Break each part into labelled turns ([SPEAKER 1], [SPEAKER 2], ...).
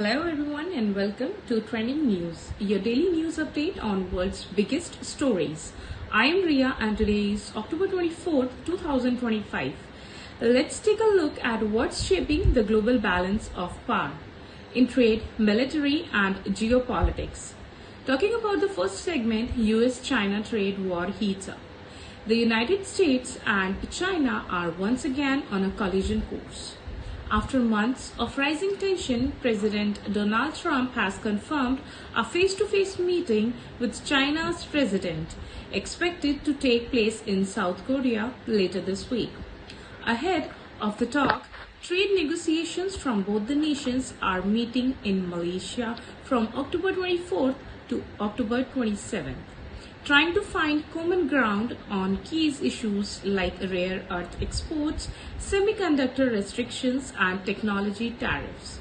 [SPEAKER 1] Hello everyone and welcome to Trending News, your daily news update on world's biggest stories. I am Ria and today is October 24th, 2025. Let's take a look at what's shaping the global balance of power in trade, military and geopolitics. Talking about the first segment, US-China trade war heats up. The United States and China are once again on a collision course. After months of rising tension, President Donald Trump has confirmed a face-to-face meeting with China's president, expected to take place in South Korea later this week. Ahead of the talk, trade negotiations from both the nations are meeting in Malaysia from October 24th to October 27th, trying to find common ground on key issues like rare earth exports, semiconductor restrictions, and technology tariffs.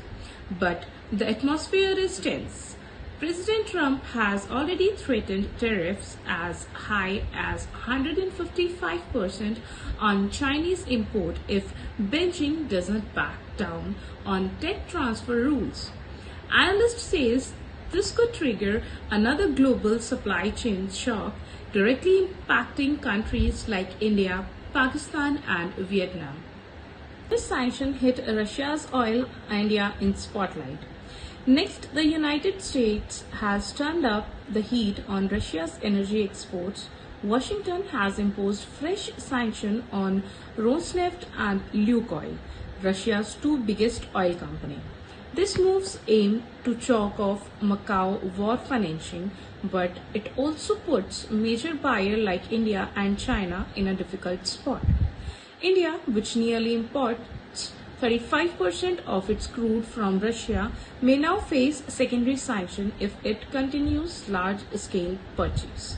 [SPEAKER 1] But the atmosphere is tense. President Trump has already threatened tariffs as high as 155% on Chinese import if Beijing doesn't back down on tech transfer rules. Analysts say this could trigger another global supply chain shock, directly impacting countries like India, Pakistan, and Vietnam. This sanction hit Russia's oil India in spotlight. Next, the United States has turned up the heat on Russia's energy exports. Washington has imposed fresh sanctions on Rosneft and Lukoil, Russia's two biggest oil companies. This moves aim to choke off Macau war financing, but it also puts major buyers like India and China in a difficult spot. India, which nearly imports 35% of its crude from Russia, may now face secondary sanction if it continues large-scale purchase.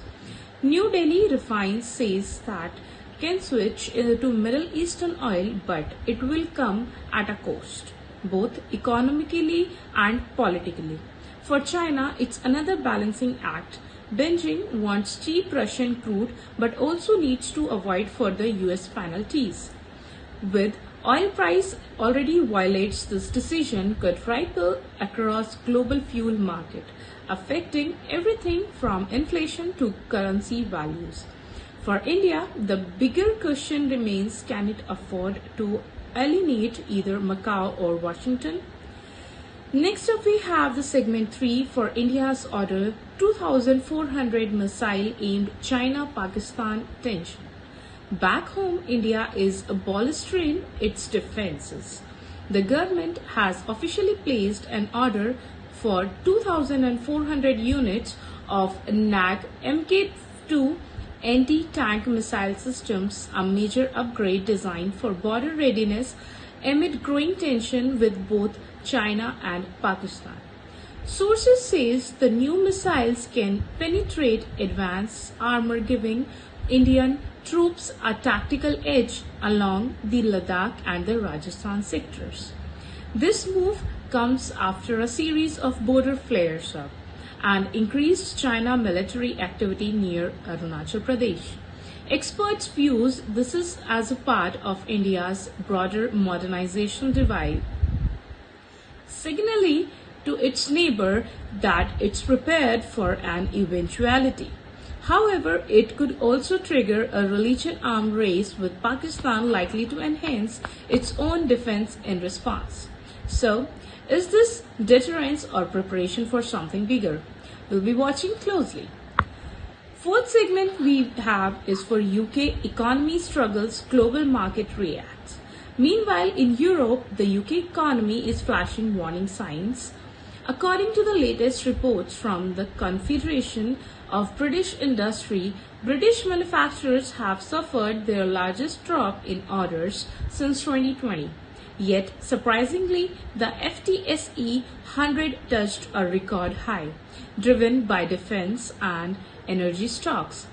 [SPEAKER 1] New Delhi Refines says that can switch to Middle Eastern oil, but it will come at a cost, both economically and politically. For China, it's another balancing act. Beijing wants cheap Russian crude but also needs to avoid further US penalties. With oil price already violates this decision could ripple across global fuel market, affecting everything from inflation to currency values. For India, the bigger question remains, can it afford to alienate either Macau or Washington? Next up, we have the segment 3 for India's order 2,400 missile aimed China-Pakistan tension. Back home, India is bolstering its defenses. The government has officially placed an order for 2,400 units of NAG Mk2 anti-tank missile systems, a major upgrade designed for border readiness amid growing tension with both China and Pakistan. Sources say the new missiles can penetrate advanced armor, giving Indian troops a tactical edge along the Ladakh and the Rajasthan sectors. This move comes after a series of border flares-up and increased China military activity near Arunachal Pradesh. Experts view this as a part of India's broader modernization drive, signaling to its neighbor that it's prepared for an eventuality. However, it could also trigger a religion arms race with Pakistan likely to enhance its own defense in response. So, is this deterrence or preparation for something bigger? We'll be watching closely. Fourth segment we have is for UK economy struggles, global market reacts. Meanwhile, in Europe, the UK economy is flashing warning signs. According to the latest reports from the Confederation of British Industry, British manufacturers have suffered their largest drop in orders since 2020. Yet, surprisingly, the FTSE 100 touched a record high, driven by defense and energy stocks.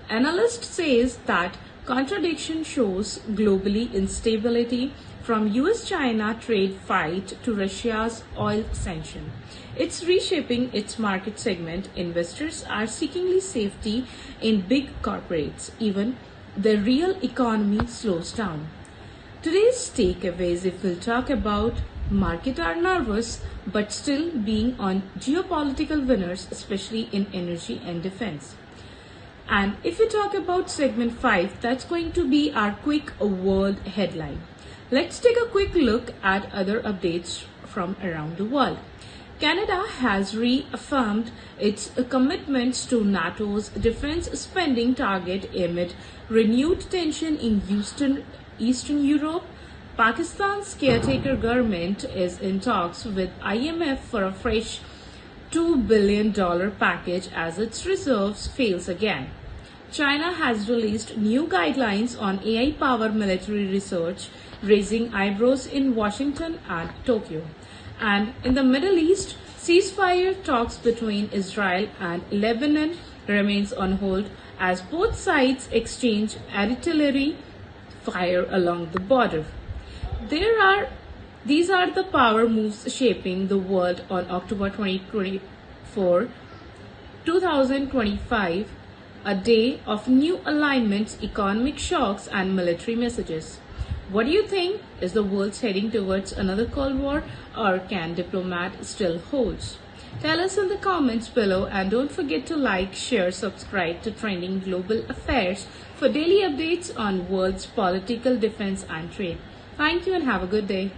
[SPEAKER 1] Analysts say that contradiction shows globally instability from US-China trade fight to Russia's oil sanction. It's reshaping its market segment. Investors are seeking safety in big corporates, even the real economy slows down. Today's takeaways, if we'll talk about Markets are nervous but still being on geopolitical winners, especially in energy and defense. And if we talk about segment 5, that's going to be our quick world headline. Let's take a quick look at other updates from around the world. Canada has reaffirmed its commitments to NATO's defense spending target amid renewed tension in Eastern Europe. Pakistan's caretaker government is in talks with IMF for a fresh $2 billion package as its reserves fails again. China has released new guidelines on AI-powered military research, raising eyebrows in Washington and Tokyo. And in the Middle East, ceasefire talks between Israel and Lebanon remains on hold as both sides exchange artillery fire along the border. These are the power moves shaping the world on October 2024, 2025, a day of new alignments, economic shocks, and military messages. What do you think? Is the world heading towards another Cold War, or can diplomat still holds? Tell us in the comments below, and don't forget to like, share, subscribe to Trending Global Affairs for daily updates on world's political, defense and trade. Thank you and have a good day.